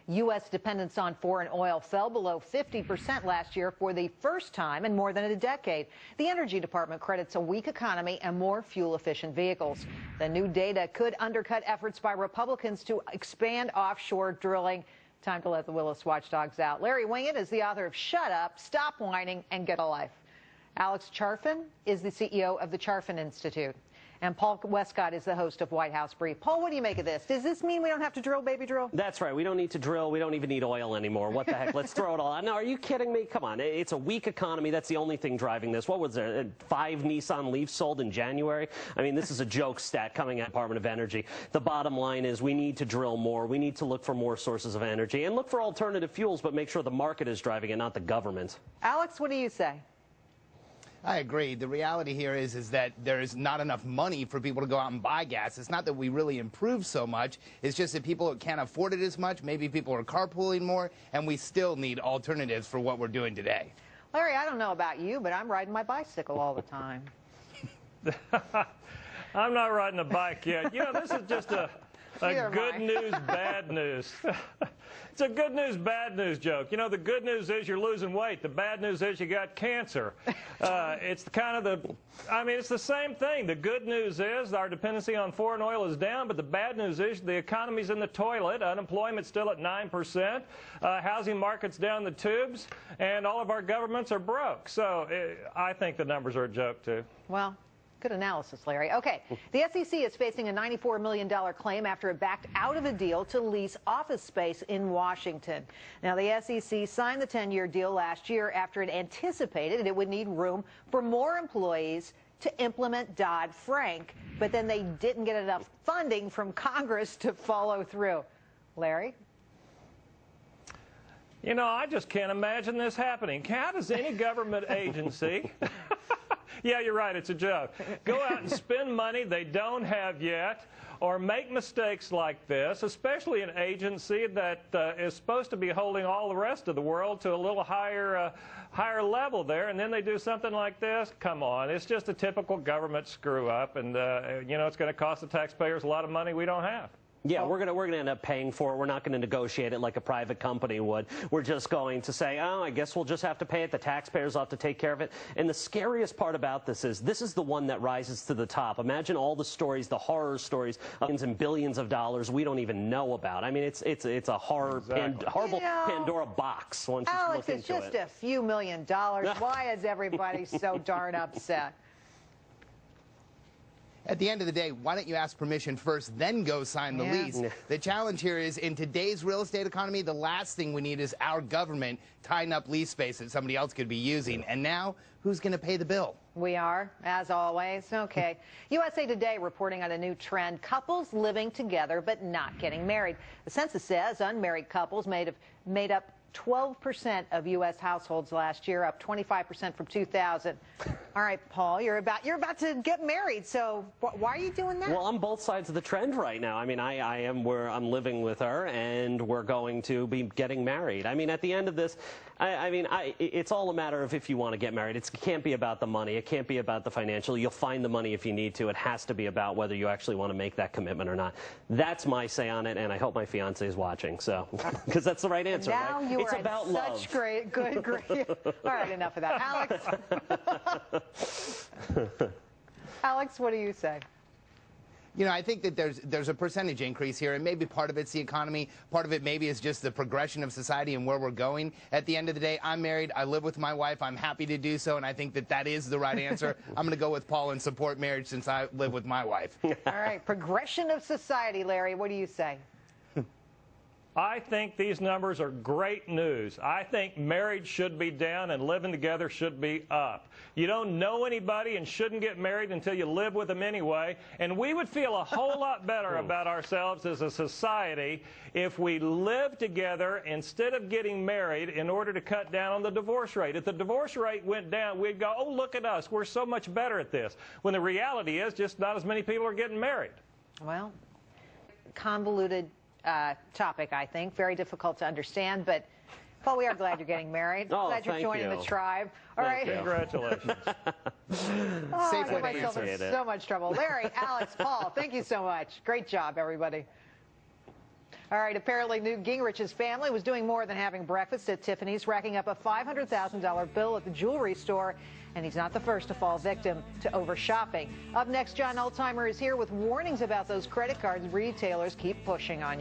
U.S. dependence on foreign oil fell below 50% last year for the first time in more than a decade. The Energy Department credits a weak economy and more fuel-efficient vehicles. The new data could undercut efforts by Republicans to expand offshore drilling. Time to let the Willis watchdogs out. Larry Wingett is the author of Shut Up, Stop Whining, and Get a Life. Alex Charfen is the CEO of the Charfen Institute. And Paul Westcott is the host of White House Brief. Paul, what do you make of this? Does this mean we don't have to drill, baby, drill? That's right. We don't need to drill. We don't even need oil anymore. What the heck? Let's throw it all out. Now, are you kidding me? Come on. It's a weak economy. That's the only thing driving this. What was there? 5 Nissan Leafs sold in January? I mean, this is a joke stat coming out of the Department of Energy. The bottom line is we need to drill more. We need to look for more sources of energy and look for alternative fuels, but make sure the market is driving it, not the government. Alex, what do you say? I agree. The reality here is that there is not enough money for people to go out and buy gas. It's not that we really improved so much. It's just that people can't afford it as much. Maybe people are carpooling more, and we still need alternatives for what we're doing today. Larry, I don't know about you, but I'm riding my bicycle all the time. I'm not riding a bike yet. You know, this is just a good news, bad news. It's a good news, bad news joke. You know, the good news is you're losing weight. The bad news is you got cancer. It's it's the same thing. The good news is our dependency on foreign oil is down, but the bad news is the economy's in the toilet. Unemployment's still at 9%. Housing market's down the tubes, and all of our governments are broke. So I think the numbers are a joke, too. Well, good analysis, Larry. Okay, the SEC is facing a $94 million claim after it backed out of a deal to lease office space in Washington. Now, the SEC signed the 10-year deal last year after it anticipated it would need room for more employees to implement Dodd-Frank, but then they didn't get enough funding from Congress to follow through. Larry? You know, I just can't imagine this happening. How does any government agency... Yeah, you're right, it's a joke. Go out and spend money they don't have yet, or make mistakes like this, especially an agency that is supposed to be holding all the rest of the world to a little higher level there, and then they do something like this? Come on, it's just a typical government screw-up, and, you know, it's going to cost the taxpayers a lot of money we don't have. Yeah, we're gonna end up paying for it. We're not going to negotiate it like a private company would. We're just going to say, oh, I guess we'll just have to pay it. The taxpayers will have to take care of it. And the scariest part about this is the one that rises to the top. Imagine all the stories, the horror stories, billions and billions of dollars we don't even know about. I mean, it's a horrible Pandora box once you look into it. Alex, it's just a few $1 million. Why is everybody so darn upset? At the end of the day, why don't you ask permission first, then go sign the lease? The challenge here is, in today's real estate economy, the last thing we need is our government tying up lease space that somebody else could be using. And now, who's going to pay the bill? We are, as always. Okay. USA Today reporting on a new trend: couples living together but not getting married. The census says unmarried couples made up 12% of U.S. households last year, up 25% from 2000. All right, Paul, you're about to get married, so why are you doing that? Well, I'm both sides of the trend right now. I mean, I'm living with her, and we're going to be getting married. I mean, at the end of this, it's all a matter of if you want to get married. It can't be about the money. It can't be about the financial. You'll find the money if you need to. It has to be about whether you actually want to make that commitment or not. That's my say on it, and I hope my fiance is watching, so because that's the right answer, now right? You it's are about such love. Good grief. All right, enough of that. Alex, what do you say? You know, I think that there's a percentage increase here, and maybe part of it's the economy, part of it maybe is just the progression of society and where we're going. At the end of the day, I'm married, I live with my wife, I'm happy to do so, and I think that is the right answer. I'm going to go with Paul and support marriage since I live with my wife. All right, progression of society, Larry, what do you say? I think these numbers are great news. I think marriage should be down and living together should be up. You don't know anybody and shouldn't get married until you live with them anyway. And we would feel a whole lot better about ourselves as a society if we lived together instead of getting married in order to cut down on the divorce rate. If the divorce rate went down, we'd go, oh, look at us. We're so much better at this. When the reality is just not as many people are getting married. Well, convoluted topic, I think. Very difficult to understand, but Paul, we are glad you're getting married. Glad you're joining the tribe. All right. Congratulations. Safe way to answer it. So much trouble. Larry, Alex, Paul, thank you so much. Great job, everybody. All right, apparently Newt Gingrich's family was doing more than having breakfast at Tiffany's, racking up a $500,000 bill at the jewelry store. And he's not the first to fall victim to over-shopping. Up next, John Altheimer is here with warnings about those credit cards retailers keep pushing on you.